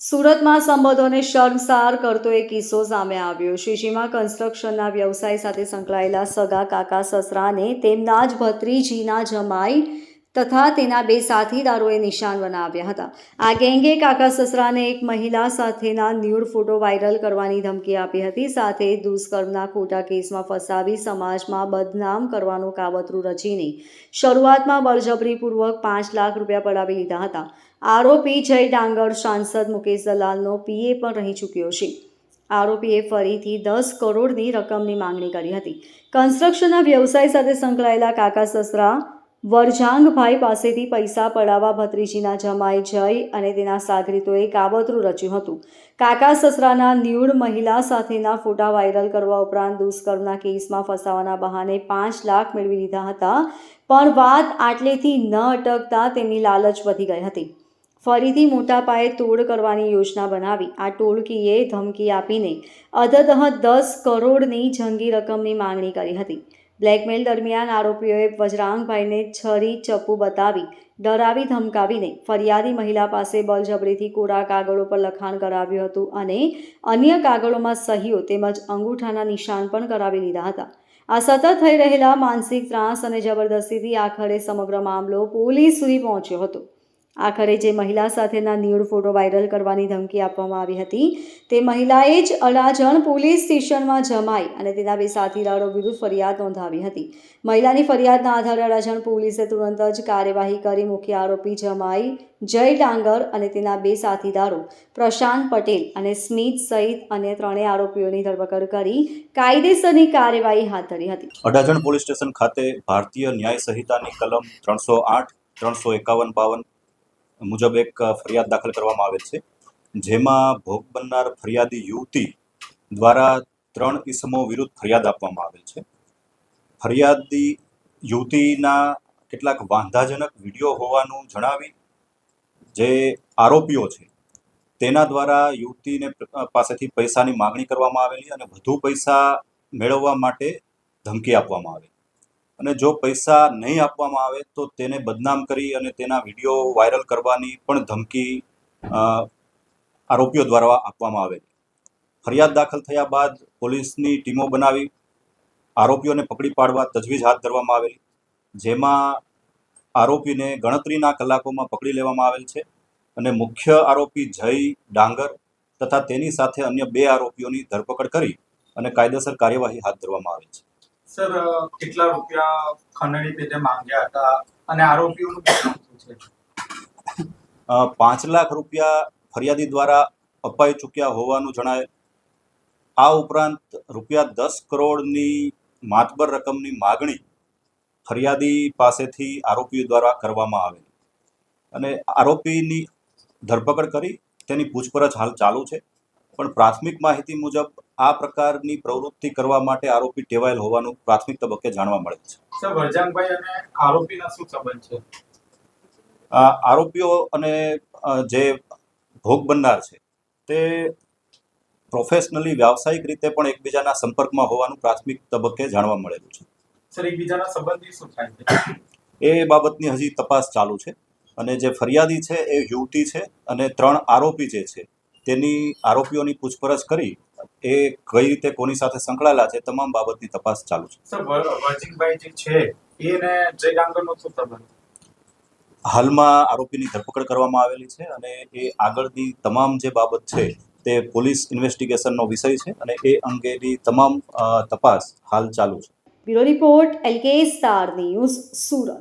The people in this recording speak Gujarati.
સુરતમાં સંબંધોને શર્મસાર કરતો એક કિસ્સો સામે આવ્યો। શીશીમાં કન્સ્ટ્રક્શનના વ્યવસાય સાથે સંકળાયેલા સગા કાકા સસરાને તેમના જ ભત્રીજીના જમાઈ તથા તેના બે સાથીદારોએ નિશાન બનાવ્યા હતા। આ ગેંગે કાકા સસરાને એક મહિલા સાથેના ન્યૂડ ફોટો વાયરલ કરવાની ધમકી આપી હતી, સાથે દુષ્કર્મના ખોટા કેસમાં ફસાવી સમાજમાં બદનામ કરવાનું કાવતરું રચીને શરૂઆતમાં બળજબરીપૂર્વક 5 લાખ રૂપિયા પડાવી લીધા હતા। આરોપી જય ડાંગર સાંસદ મુકેશ દલાલનો પીએ પણ રહી ચૂક્યો છે। આરોપીએ ફરીથી 10 કરોડની રકમની માંગણી કરી હતી। કન્સ્ટ્રક્શનના વ્યવસાય સાથે સંકળાયેલા કાકા સસરા વરજાંગભાઈ પાસેથી પૈસા પડાવવા ભત્રીજીના જમાઈ જય અને તેના સાગરીતોએ કાવતરું રચ્યું હતું। કાકા સસરાના ન્યૂડ મહિલા સાથેના ફોટા વાયરલ કરવા ઉપરાંત દુષ્કર્મના કેસમાં ફસાવાના બહાને 5 લાખ મેળવી લીધા હતા, પણ વાત આટલેથી ન અટકતા તેમની લાલચ વધી ગઈ હતી। ફરીથી મોટા પાયે તોડ કરવાની યોજના બનાવી આ ટોળકીએ ધમકી આપીને અધધહ 10 કરોડની જંગી રકમની માંગણી કરી હતી। બ્લેકમેલ દરમિયાન આરોપીઓએ વજરાંગભાઈને છરી ચપ્પુ બતાવી ડરાવી ધમકાવીને ફરિયાદી મહિલા પાસે બળજબરીથી કોરા કાગળો પર લખાણ કરાવ્યું હતું અને અન્ય કાગળોમાં સહીઓ તેમજ અંગૂઠાના નિશાન પણ કરાવી લીધા હતા। આ સતત થઈ રહેલા માનસિક ત્રાસ અને જબરદસ્તીથી આખરે સમગ્ર મામલો પોલીસ સુધી પહોંચ્યો હતો। આખરે જે મહિલા સાથેના ન્યૂડ ફોટો વાયરલ કરવાની ધમકી આપવામાં આવી હતી તે મહિલાએ જ અડાજણ પોલીસ સ્ટેશનમાં જમાઈ અને તેના બે સાથીદારો વિરુદ્ધ ફરિયાદ નોંધાવી હતી। મહિલાની ફરિયાદના આધારે અડાજણ પોલીસે તુરંત જ કાર્યવાહી કરી મુખ્ય આરોપી જમાઈ જય ડાંગર અને તેના બે સાથીદારો પ્રશાંત પટેલ અને સ્મિત સહિત અન્ય 3 આરોપીઓની ધરપકડ કરી કાયદેસરની કાર્યવાહી હાથ ધરી હતી। અડાજણ પોલીસ સ્ટેશન ખાતે ભારતીય ન્યાય સંહિતાની કલમ 308, 351-52 મુજબ એક ફરિયાદ દાખલ કરવામાં આવેલ છે, જેમાં ભોગ બનનાર ફરિયાદી યુવતી દ્વારા 3 ઇસમો વિરુદ્ધ ફરિયાદ આપવામાં આવેલ છે। ફરિયાદી યુવતીના કેટલાક વાંધાજનક વિડીયો હોવાનું જણાવી જે આરોપીઓ છે તેના દ્વારા યુવતીને પાસેથી પૈસાની માગણી કરવામાં આવેલી અને વધુ પૈસા મેળવવા માટે ધમકી આપવામાં આવેલી અને જો પૈસા નહીં આપવામાં આવે તો તેને બદનામ કરી અને તેના વિડીયો વાયરલ કરવાની પણ ધમકી આરોપીઓ દ્વારા આપવામાં આવેલી। ફરિયાદ દાખલ થયા બાદ પોલીસની ટીમો બનાવી આરોપીઓને પકડી પાડવા તજવીજ હાથ ધરવામાં આવેલી, જેમાં આરોપીને ગણતરીના કલાકોમાં પકડી લેવામાં આવેલ છે અને મુખ્ય આરોપી જય ડાંગર તથા તેની સાથે અન્ય 2 આરોપીઓની ધરપકડ કરી અને કાયદેસર કાર્યવાહી હાથ ધરવામાં આવેલ છે। સર, કેટલા રૂપિયા ખંડણી પેટે માંગ્યા હતા અને આરોપીઓનું શું છે? 5 લાખ રૂપિયા ફરિયાદી દ્વારા અપાઈ ચૂક્યા હોવાનું જણાય। આ ઉપરાંત રૂપિયા 10 કરોડની માતબર રકમની માગણી ફરિયાદી પાસેથી આરોપીઓ દ્વારા કરવામાં આવેલી અને આરોપીની ધરપકડ કરી તેની પૂછપરછ હાલ ચાલુ છે, પણ પ્રાથમિક માહિતી મુજબ આ પ્રકારની પ્રવૃત્તિ કરવા માટે આરોપી ટેવાયેલ હોવાનું પ્રાથમિક તબક્કે જાણવા મળે છે। સર, વરજાંગભાઈ અને આરોપીના શું સંબંધ છે? આરોપીઓ અને જે ભોગ બનનાર છે તે પ્રોફેશનલી વ્યાવસાયિક રીતે પણ એકબીજાના સંપર્કમાં હોવાનું પ્રાથમિક તબક્કે જાણવા મળેલું છે। સર, એકબીજાના સંબંધી શું થાય છે? એ બાબતની હજી તપાસ ચાલુ છે અને જે ફરિયાદી છે એ યુવતી છે અને 3 આરોપી જે છે તેની આરોપીઓની પૂછપરછ કરી એ કઈ રીતે કોની સાથે સંકળાયેલા છે તમામ બાબતની તપાસ ચાલુ છે। સર, વરજીભાઈ જે છે એને જય ડાંગરનો શું સંબંધ? હાલમાં આરોપીની ધરપકડ કરવામાં આવેલી છે અને એ આગળની તમામ જે બાબત છે તે પોલીસ ઇન્વેસ્ટિગેશનનો વિષય છે અને એ અંગેની તમામ તપાસ હાલ ચાલુ છે। Bureau report, LK star news, Surat.